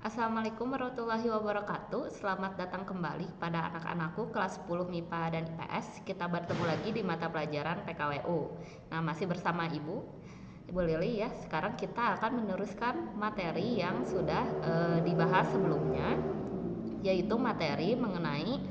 Assalamualaikum warahmatullahi wabarakatuh. Selamat datang kembali pada anak-anakku kelas 10 MIPA dan IPS. Kita bertemu lagi di mata pelajaran PKWU. Nah, masih bersama Ibu Lili ya. Sekarang kita akan meneruskan materi yang sudah dibahas sebelumnya, yaitu materi mengenai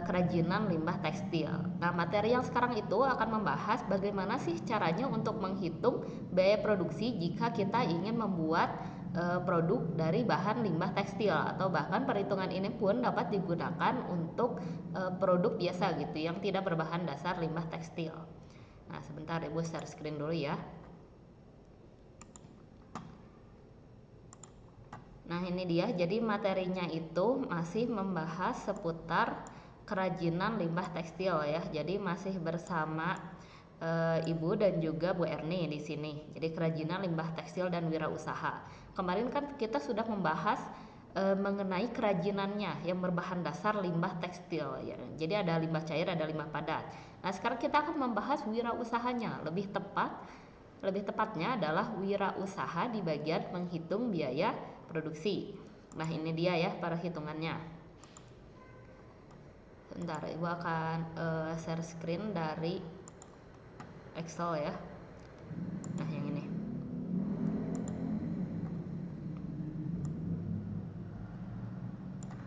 kerajinan limbah tekstil. Nah, materi yang sekarang itu akan membahas bagaimana sih caranya untuk menghitung biaya produksi jika kita ingin membuat produk dari bahan limbah tekstil, atau bahkan perhitungan ini pun dapat digunakan untuk produk biasa gitu yang tidak berbahan dasar limbah tekstil. Nah, sebentar Ibu share screen dulu ya. Nah, ini dia. Jadi materinya itu masih membahas seputar kerajinan limbah tekstil ya. Jadi masih bersama Ibu dan juga Bu Erni di sini. Jadi kerajinan limbah tekstil dan wirausaha. Kemarin kan kita sudah membahas mengenai kerajinannya yang berbahan dasar limbah tekstil ya. Jadi ada limbah cair, ada limbah padat. Nah, sekarang kita akan membahas wirausahanya. Lebih tepatnya adalah wirausaha di bagian menghitung biaya produksi. Nah, ini dia ya perhitungannya. Bentar, Ibu akan share screen dari Excel ya. Nah, yang ini.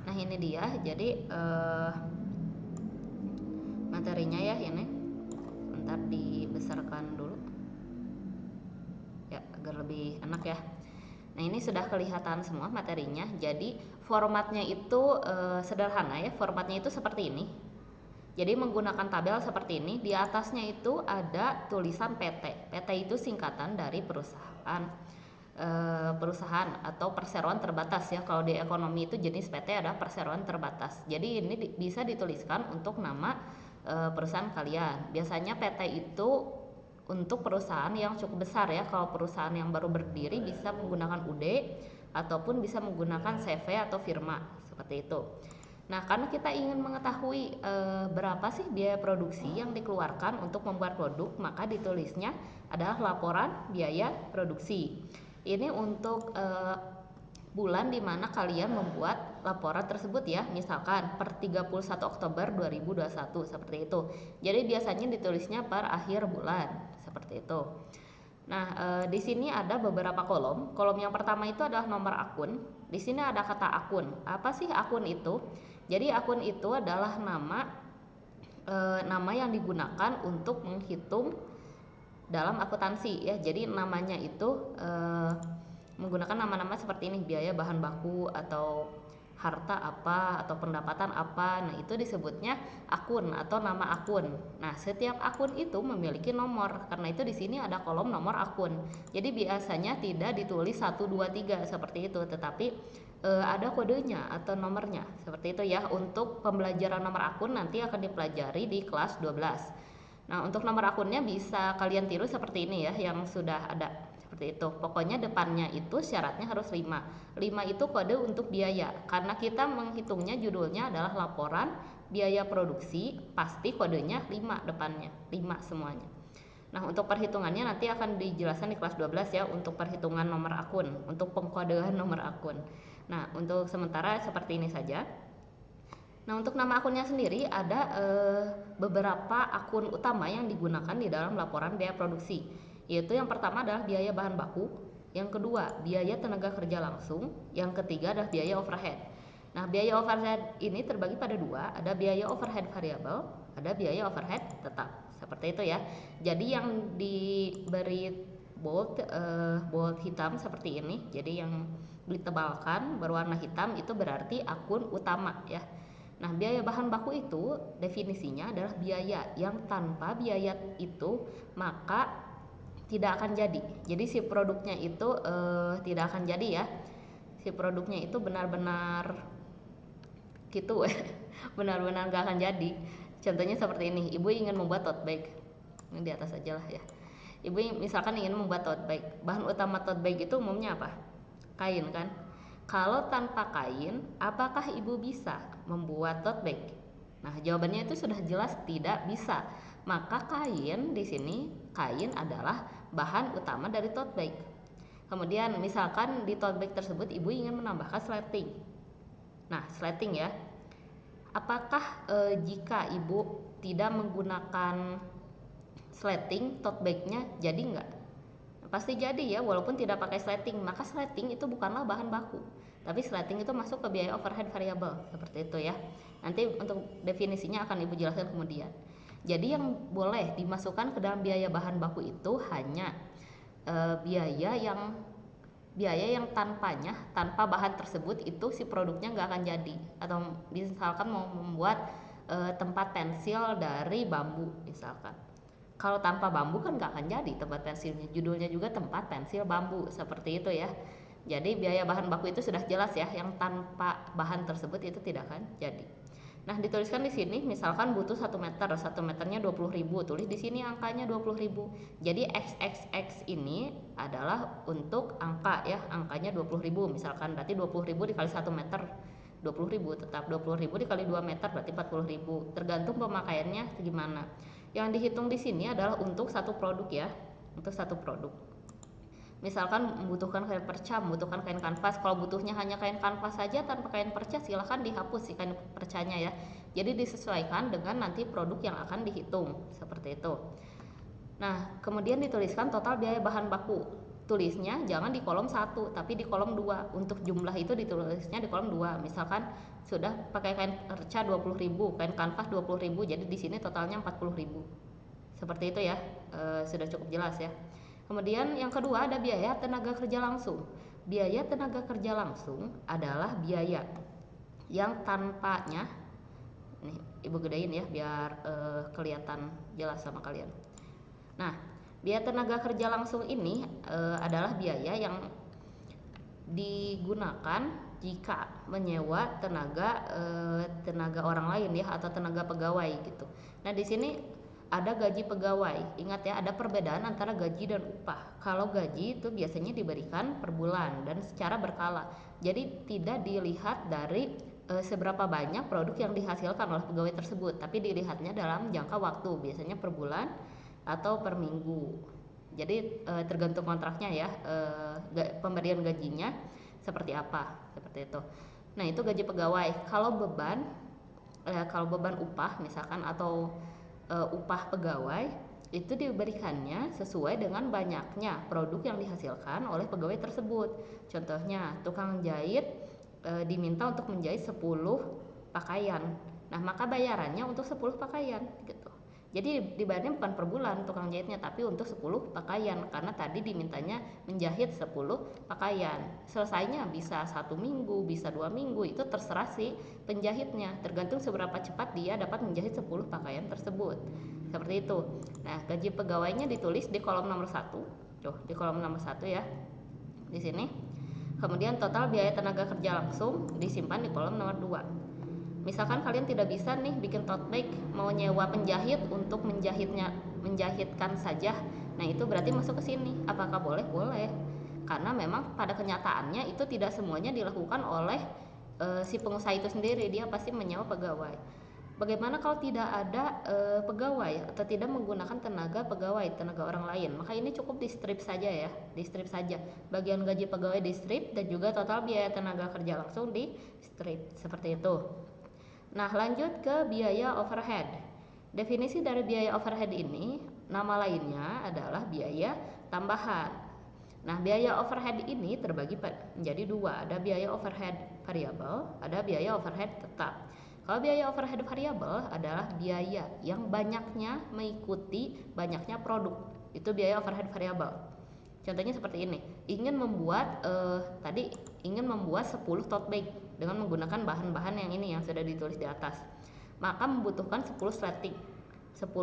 Nah, ini dia. Jadi materinya ya ini. Bentar dibesarkan dulu. Ya, agar lebih enak ya. Nah, ini sudah kelihatan semua materinya. Jadi formatnya itu sederhana ya. Formatnya itu seperti ini. Jadi menggunakan tabel seperti ini. Di atasnya itu ada tulisan PT. PT itu singkatan dari perusahaan atau perseroan terbatas ya. Kalau di ekonomi itu jenis PT ada perseroan terbatas. Jadi ini bisa dituliskan untuk nama perusahaan kalian. Biasanya PT itu untuk perusahaan yang cukup besar ya. Kalau perusahaan yang baru berdiri bisa menggunakan UD ataupun bisa menggunakan CV atau firma seperti itu. Nah, karena kita ingin mengetahui berapa sih biaya produksi yang dikeluarkan untuk membuat produk, maka ditulisnya adalah laporan biaya produksi. Ini untuk bulan dimana kalian membuat laporan tersebut ya, misalkan per 31 Oktober 2021 seperti itu. Jadi biasanya ditulisnya per akhir bulan seperti itu. Nah, di sini ada beberapa kolom. Kolom yang pertama itu adalah nomor akun. Di sini ada kata akun. Apa sih akun itu? Jadi akun itu adalah nama yang digunakan untuk menghitung dalam akuntansi ya. Jadi namanya itu menggunakan nama-nama seperti ini, biaya bahan baku atau harta apa atau pendapatan apa. Nah, itu disebutnya akun atau nama akun. Nah, setiap akun itu memiliki nomor. Karena itu di sini ada kolom nomor akun. Jadi biasanya tidak ditulis 1 2 3 seperti itu, tetapi ada kodenya atau nomornya. Seperti itu ya. Untuk pembelajaran nomor akun nanti akan dipelajari di kelas 12. Nah, untuk nomor akunnya bisa kalian tiru seperti ini ya, yang sudah ada seperti itu. Pokoknya depannya itu syaratnya harus 5. 5 itu kode untuk biaya. Karena kita menghitungnya judulnya adalah laporan biaya produksi, pasti kodenya 5 depannya. 5 semuanya. Nah, untuk perhitungannya nanti akan dijelaskan di kelas 12 ya, untuk perhitungan nomor akun, untuk pengkodean nomor akun. Nah, untuk sementara seperti ini saja. Nah, untuk nama akunnya sendiri ada beberapa akun utama yang digunakan di dalam laporan biaya produksi. Yaitu yang pertama adalah biaya bahan baku, yang kedua biaya tenaga kerja langsung, yang ketiga adalah biaya overhead. Nah, biaya overhead ini terbagi pada dua, ada biaya overhead variabel, ada biaya overhead tetap. Seperti itu ya. Jadi yang diberi bold hitam seperti ini, jadi yang ditebalkan berwarna hitam itu berarti akun utama ya. Nah, biaya bahan baku itu definisinya adalah biaya yang tanpa biaya itu maka tidak akan jadi. Jadi si produknya itu tidak akan jadi ya. Si produknya itu benar-benar gitu benar-benar gak akan jadi. Contohnya seperti ini, ibu ingin membuat tote bag. Ini di atas aja lah ya. Ibu misalkan ingin membuat tote bag. Bahan utama tote bag itu umumnya apa? Kain kan? Kalau tanpa kain, apakah ibu bisa membuat tote bag? Nah, jawabannya itu sudah jelas tidak bisa. Maka kain di sini, kain adalah bahan utama dari tote bag. Kemudian misalkan di tote bag tersebut ibu ingin menambahkan sleting. Nah, sleting ya. Apakah jika ibu tidak menggunakan sleting, tote bagnya jadi nggak? Pasti jadi ya, walaupun tidak pakai sleting. Maka sleting itu bukanlah bahan baku, tapi sleting itu masuk ke biaya overhead variable, seperti itu ya. Nanti untuk definisinya akan ibu jelaskan kemudian. Jadi yang boleh dimasukkan ke dalam biaya bahan baku itu hanya biaya yang tanpa bahan tersebut itu si produknya nggak akan jadi. Atau misalkan mau membuat tempat pensil dari bambu misalkan, kalau tanpa bambu kan nggak akan jadi tempat pensilnya, judulnya juga tempat pensil bambu, seperti itu ya. Jadi biaya bahan baku itu sudah jelas ya, yang tanpa bahan tersebut itu tidak akan jadi. Nah, dituliskan di sini misalkan butuh 1 meter, 1 meternya 20.000, tulis di sini angkanya 20.000. Jadi XXX ini adalah untuk angka ya, angkanya 20.000 misalkan, berarti 20.000 dikali 1 meter 20.000, tetap 20.000 dikali 2 meter berarti 40.000, tergantung pemakaiannya gimana. Yang dihitung di sini adalah untuk satu produk ya, untuk satu produk. Misalkan membutuhkan kain perca, membutuhkan kain kanvas. Kalau butuhnya hanya kain kanvas saja tanpa kain perca, silahkan dihapus si kain percanya ya. Jadi disesuaikan dengan nanti produk yang akan dihitung, seperti itu. Nah, kemudian dituliskan total biaya bahan baku. Tulisnya jangan di kolom 1, tapi di kolom 2. Untuk jumlah itu ditulisnya di kolom 2. Misalkan sudah pakai kain perca 20.000, kain kanvas 20.000, jadi di sini totalnya 40.000. Seperti itu ya, sudah cukup jelas ya. Kemudian yang kedua ada biaya tenaga kerja langsung. Biaya tenaga kerja langsung adalah biaya yang tanpanya, nih ibu gedein ya biar kelihatan jelas sama kalian. Nah, biaya tenaga kerja langsung ini adalah biaya yang digunakan jika menyewa tenaga orang lain ya, atau tenaga pegawai gitu. Nah, di sini ada gaji pegawai. Ingat ya, ada perbedaan antara gaji dan upah. Kalau gaji itu biasanya diberikan per bulan dan secara berkala. Jadi tidak dilihat dari seberapa banyak produk yang dihasilkan oleh pegawai tersebut, tapi dilihatnya dalam jangka waktu, biasanya per bulan atau per minggu. Jadi tergantung kontraknya ya, pemberian gajinya seperti apa, seperti itu. Nah, itu gaji pegawai. Kalau beban upah misalkan, atau upah pegawai itu diberikannya sesuai dengan banyaknya produk yang dihasilkan oleh pegawai tersebut. Contohnya tukang jahit diminta untuk menjahit 10 pakaian. Nah, maka bayarannya untuk 10 pakaian gitu. Jadi dibayarnya bukan per bulan tukang jahitnya, tapi untuk 10 pakaian, karena tadi dimintanya menjahit 10 pakaian. Selesainya bisa 1 minggu, bisa 2 minggu, itu terserah si penjahitnya, tergantung seberapa cepat dia dapat menjahit 10 pakaian tersebut. Seperti itu. Nah, gaji pegawainya ditulis di kolom nomor 1. Tuh, di kolom nomor 1 ya. Di sini. Kemudian total biaya tenaga kerja langsung disimpan di kolom nomor 2. Misalkan kalian tidak bisa nih bikin tote bag, mau nyewa penjahit untuk menjahitkan saja. Nah, itu berarti masuk ke sini. Apakah boleh? Boleh. Karena memang pada kenyataannya itu tidak semuanya dilakukan oleh si pengusaha itu sendiri, dia pasti menyewa pegawai. Bagaimana kalau tidak ada pegawai atau tidak menggunakan tenaga pegawai, tenaga orang lain? Maka ini cukup di strip saja ya, di strip saja. Bagian gaji pegawai di strip dan juga total biaya tenaga kerja langsung di strip, seperti itu. Nah, lanjut ke biaya overhead. Definisi dari biaya overhead ini, nama lainnya adalah biaya tambahan. Nah, biaya overhead ini terbagi menjadi 2. Ada biaya overhead variabel, ada biaya overhead tetap. Kalau biaya overhead variabel adalah biaya yang banyaknya mengikuti banyaknya produk. Itu biaya overhead variabel. Contohnya seperti ini. Ingin membuat 10 tote bag dengan menggunakan bahan-bahan yang ini yang sudah ditulis di atas. Maka membutuhkan 10 sleting, 10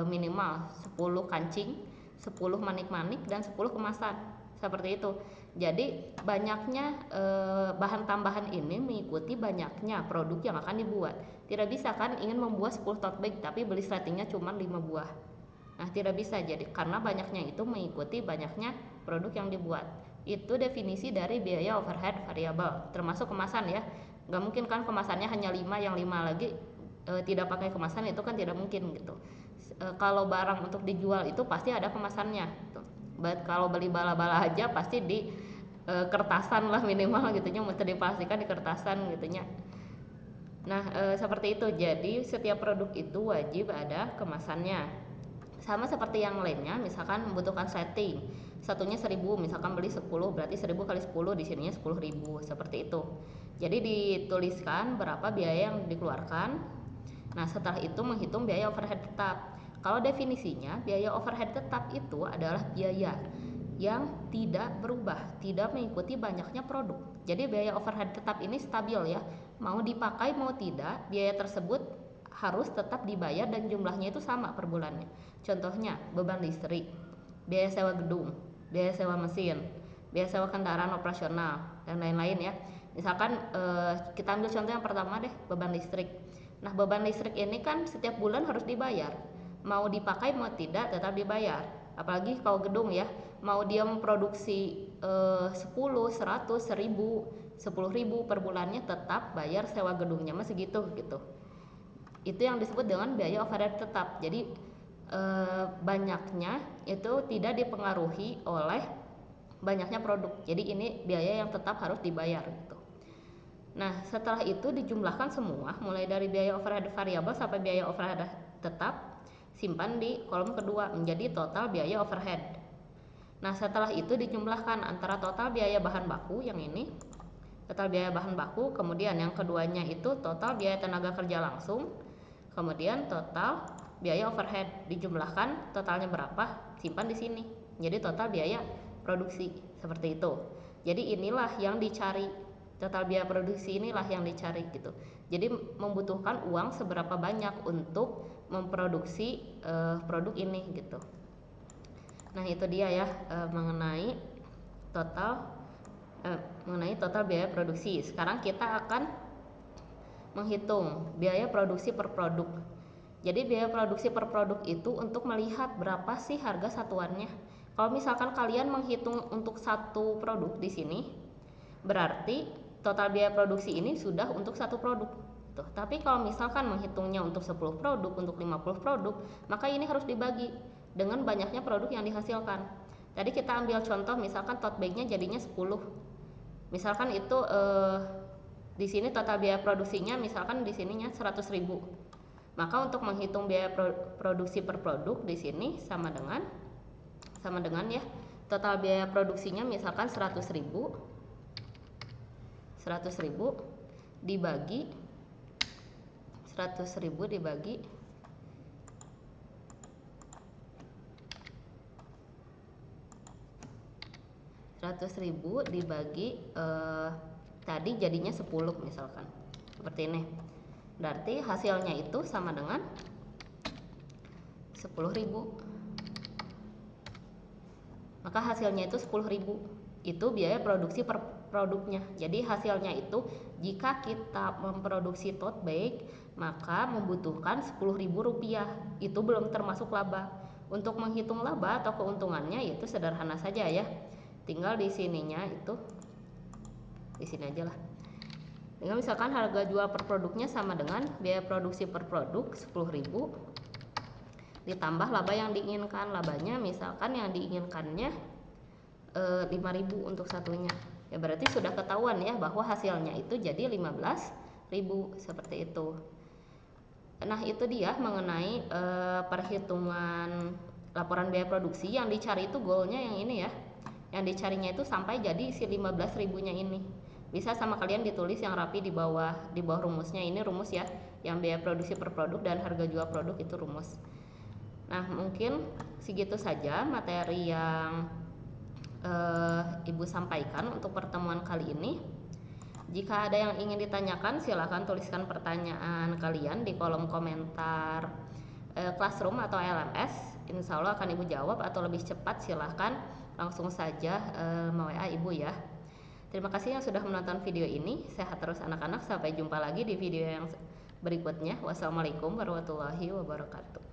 minimal 10 kancing, 10 manik-manik, dan 10 kemasan. Seperti itu. Jadi banyaknya bahan tambahan ini mengikuti banyaknya produk yang akan dibuat. Tidak bisa kan ingin membuat 10 tote bag tapi beli sletingnya cuma 5 buah. Nah, tidak bisa, jadi karena banyaknya itu mengikuti banyaknya produk yang dibuat. Itu definisi dari biaya overhead variabel, termasuk kemasan ya. Nggak mungkin kan kemasannya hanya 5, yang 5 lagi tidak pakai kemasan, itu kan tidak mungkin gitu. Kalau barang untuk dijual itu pasti ada kemasannya gitu. Kalau beli bala-bala aja pasti di kertasan lah minimal gitunya, mesti dipastikan di kertasan gitunya. Nah, seperti itu. Jadi setiap produk itu wajib ada kemasannya. Sama seperti yang lainnya, misalkan membutuhkan setting. Satunya 1000, misalkan beli 10, berarti 1000 kali 10 di sininya 10.000, seperti itu. Jadi dituliskan berapa biaya yang dikeluarkan. Nah, setelah itu menghitung biaya overhead tetap. Kalau definisinya, biaya overhead tetap itu adalah biaya yang tidak berubah, tidak mengikuti banyaknya produk. Jadi biaya overhead tetap ini stabil ya, mau dipakai mau tidak, biaya tersebut harus tetap dibayar dan jumlahnya itu sama per bulannya. Contohnya beban listrik, biaya sewa gedung, biaya sewa mesin, biaya sewa kendaraan operasional, dan lain-lain ya. Misalkan kita ambil contoh yang pertama deh, beban listrik. Nah, beban listrik ini kan setiap bulan harus dibayar, mau dipakai mau tidak tetap dibayar. Apalagi kalau gedung ya, mau dia memproduksi 10, 100, 1000, 10.000 per bulannya tetap bayar sewa gedungnya masih gitu gitu. Itu yang disebut dengan biaya overhead tetap. Jadi banyaknya itu tidak dipengaruhi oleh banyaknya produk. Jadi ini biaya yang tetap harus dibayar gitu. Nah, setelah itu dijumlahkan semua mulai dari biaya overhead variabel sampai biaya overhead tetap, simpan di kolom kedua menjadi total biaya overhead. Nah, setelah itu dijumlahkan antara total biaya bahan baku yang ini, total biaya bahan baku, kemudian yang keduanya itu total biaya tenaga kerja langsung, kemudian total biaya overhead, dijumlahkan totalnya berapa, simpan di sini. Jadi total biaya produksi seperti itu. Jadi inilah yang dicari, total biaya produksi inilah yang dicari gitu. Jadi membutuhkan uang seberapa banyak untuk memproduksi produk ini gitu. Nah, itu dia ya mengenai total biaya produksi. Sekarang kita akan menghitung biaya produksi per produk. Jadi biaya produksi per produk itu untuk melihat berapa sih harga satuannya. Kalau misalkan kalian menghitung untuk satu produk di sini, berarti total biaya produksi ini sudah untuk satu produk. Tuh, tapi kalau misalkan menghitungnya untuk 10 produk, untuk 50 produk, maka ini harus dibagi dengan banyaknya produk yang dihasilkan. Tadi kita ambil contoh misalkan tote bagnya jadinya 10. Misalkan itu di sini total biaya produksinya misalkan di sininya 100.000. Maka untuk menghitung biaya produksi per produk di sini sama dengan ya, total biaya produksinya misalkan 100.000 dibagi 100.000 dibagi 100.000 dibagi tadi jadinya 10 misalkan seperti ini. Berarti hasilnya itu sama dengan 10.000. Maka hasilnya itu 10.000. Itu biaya produksi per produknya. Jadi hasilnya itu jika kita memproduksi tote bag maka membutuhkan 10.000 rupiah. Itu belum termasuk laba. Untuk menghitung laba atau keuntungannya itu sederhana saja ya. Tinggal di sininya itu di sini aja lah. Dengan misalkan harga jual per produknya sama dengan biaya produksi per produk 10.000 ditambah laba yang diinginkan. Labanya misalkan yang diinginkannya 5.000 untuk satunya. Ya berarti sudah ketahuan ya bahwa hasilnya itu jadi 15.000 seperti itu. Nah, itu dia mengenai perhitungan laporan biaya produksi. Yang dicari itu goalnya yang ini ya. Yang dicarinya itu sampai jadi si 15.000-nya ini. Bisa sama kalian ditulis yang rapi di bawah rumusnya. Ini rumus ya, yang biaya produksi per produk dan harga jual produk itu rumus. Nah, mungkin segitu saja materi yang Ibu sampaikan untuk pertemuan kali ini. Jika ada yang ingin ditanyakan, silakan tuliskan pertanyaan kalian di kolom komentar Classroom atau LMS. Insya Allah akan Ibu jawab, atau lebih cepat silahkan langsung saja WA Ibu ya. Terima kasih yang sudah menonton video ini. Sehat terus anak-anak. Sampai jumpa lagi di video yang berikutnya. Wassalamualaikum warahmatullahi wabarakatuh.